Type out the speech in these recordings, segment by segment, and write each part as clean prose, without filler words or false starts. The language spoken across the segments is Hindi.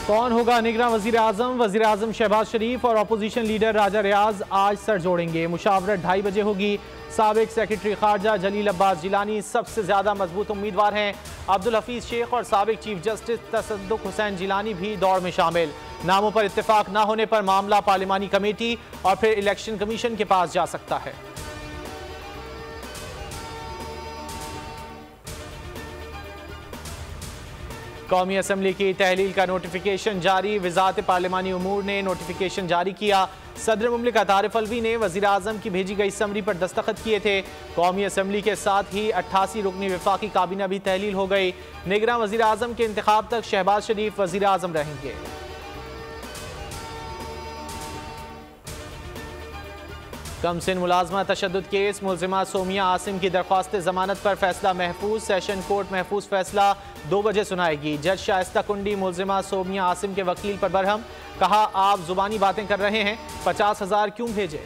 कौन होगा निगरान वजीर आजम शहबाज शरीफ और अपोजिशन लीडर राजा रियाज आज सर जोड़ेंगे। मुशावरत 2:30 बजे होगी। साबिक सेक्रेटरी खारजा जलील अब्बास जिलानी सबसे ज्यादा मजबूत उम्मीदवार हैं। अब्दुल हफीज शेख और साबिक चीफ जस्टिस तसद्दुक हुसैन जिलानी भी दौड़ में शामिल। नामों पर इत्तेफाक न होने पर मामला पार्लिमानी कमेटी और फिर इलेक्शन कमीशन के पास जा सकता है। कौमी असम्बली की तहलील का नोटिफिकेशन जारी। वज़ारत पार्लिमानी उमूर ने नोटिफिकेशन जारी किया। सदर मुमलिकत आरिफ अलवी ने वज़ीर आज़म की भेजी गई समरी पर दस्तखत किए थे। कौमी असम्बली के साथ ही 88 रुकनी वफाकी काबीना भी तहलील हो गई। निगरान वज़ीर आज़म के इंतखाब तक शहबाज शरीफ वज़ीर आज़म रहेंगे। कमसिन मुलाजमा तशद्दुद केस मुलजिमा सोमिया आसिम की दरख्वास्त जमानत पर फैसला महफूज। सेशन कोर्ट महफूज फैसला 2 बजे सुनाएगी। जज शाइस्ता कुंडी मुलजिमा सोमिया आसिम के वकील पर बरहम। कहा आप जुबानी बातें कर रहे हैं, 50,000 क्यों भेजे।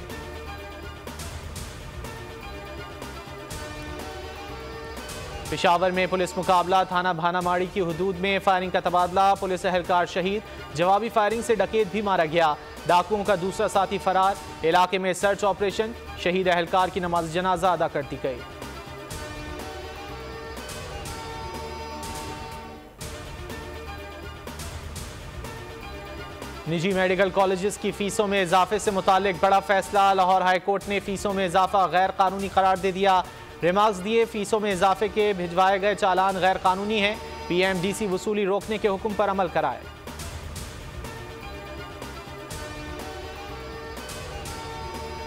पेशावर में पुलिस मुकाबला। थाना भानामाड़ी की हुदूद में फायरिंग का तबादला। पुलिस एहलकार शहीद। जवाबी फायरिंग से डकैत भी मारा गया। डाकुओं का दूसरा साथी फरार। इलाके में सर्च ऑपरेशन। शहीद एहलकार की नमाज जनाजा अदा कर दी गई। निजी मेडिकल कॉलेजेस की फीसों में इजाफे से मुतालिक बड़ा फैसला। लाहौर हाई कोर्ट ने फीसों में इजाफा गैर कानूनी करार दे दिया। रिमार्क्स दिए फीसों में इजाफे के भिजवाए गए चालान गैर कानूनी हैं। PMDC वसूली रोकने के हुक्म पर अमल कराए।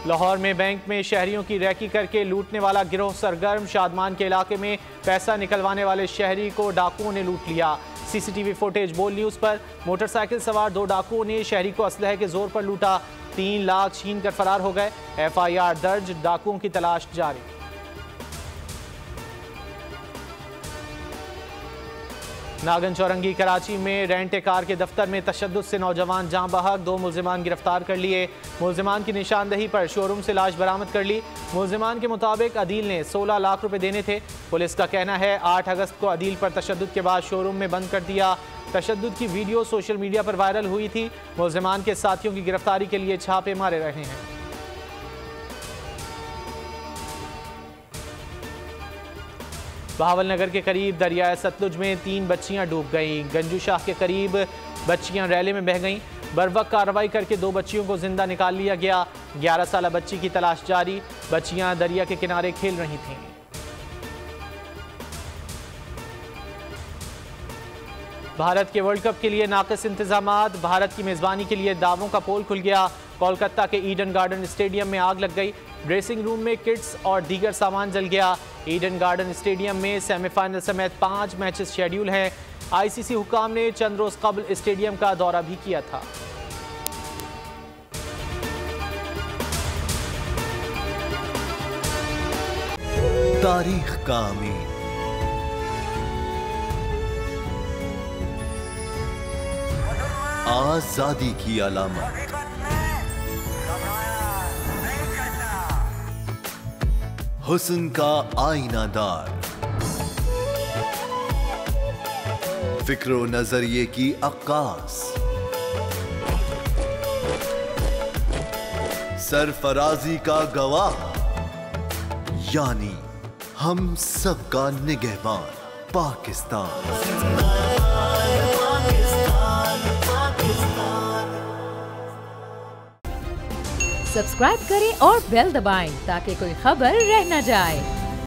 लाहौर में बैंक में शहरियों की रैकी करके लूटने वाला गिरोह सरगर्म। शादमान के इलाके में पैसा निकलवाने वाले शहरी को डाकुओं ने लूट लिया। CCTV फुटेज बोल न्यूज़ पर। मोटरसाइकिल सवार 2 डाकुओं ने शहरी को असलहे के जोर पर लूटा। 3 लाख छीन कर फरार हो गए। FIR दर्ज। डाकुओं की तलाश जारी। नागन चौरंगी कराची में रेंट कार के दफ्तर में तशद्दुद से नौजवान जाँ बहक। 2 मुलजिमान गिरफ्तार कर लिए। मुलजिमान की निशानदही पर शोरूम से लाश बरामद कर ली। मुलजिमान के मुताबिक अदील ने 16 लाख रुपए देने थे। पुलिस का कहना है 8 अगस्त को अदील पर तशद्दुद के बाद शोरूम में बंद कर दिया। तशद्दुद की वीडियो सोशल मीडिया पर वायरल हुई थी। मुलजिमान के साथियों की गिरफ्तारी के लिए छापे मारे रहे हैं। बहावलनगर के करीब दरियाए सतलुज में 3 बच्चियां डूब गईं। गंजू शाह के करीब बच्चियां रैले में बह गईं। बर्वक्त कार्रवाई करके 2 बच्चियों को जिंदा निकाल लिया गया। 11 साला बच्ची की तलाश जारी। बच्चियां दरिया के किनारे खेल रही थीं। भारत के वर्ल्ड कप के लिए नाक़िस इंतजामात। भारत की मेजबानी के लिए दावों का पोल खुल गया। कोलकाता के ईडन गार्डन स्टेडियम में आग लग गई। ड्रेसिंग रूम में किट्स और दीगर सामान जल गया। ईडन गार्डन स्टेडियम में सेमीफाइनल समेत 5 मैचेस शेड्यूल हैं। ICC हुकाम ने चंद रोज कबल स्टेडियम का दौरा भी किया था। तारीख का अमीर, आजादी की अलामत, हुस्न का आईनादार, फिक्रो नजरिए की अक्कास, सरफराजी का गवाह, यानी हम सबका निगहबान पाकिस्तान। सब्सक्राइब करें और बेल दबाएं ताकि कोई खबर रह न जाए।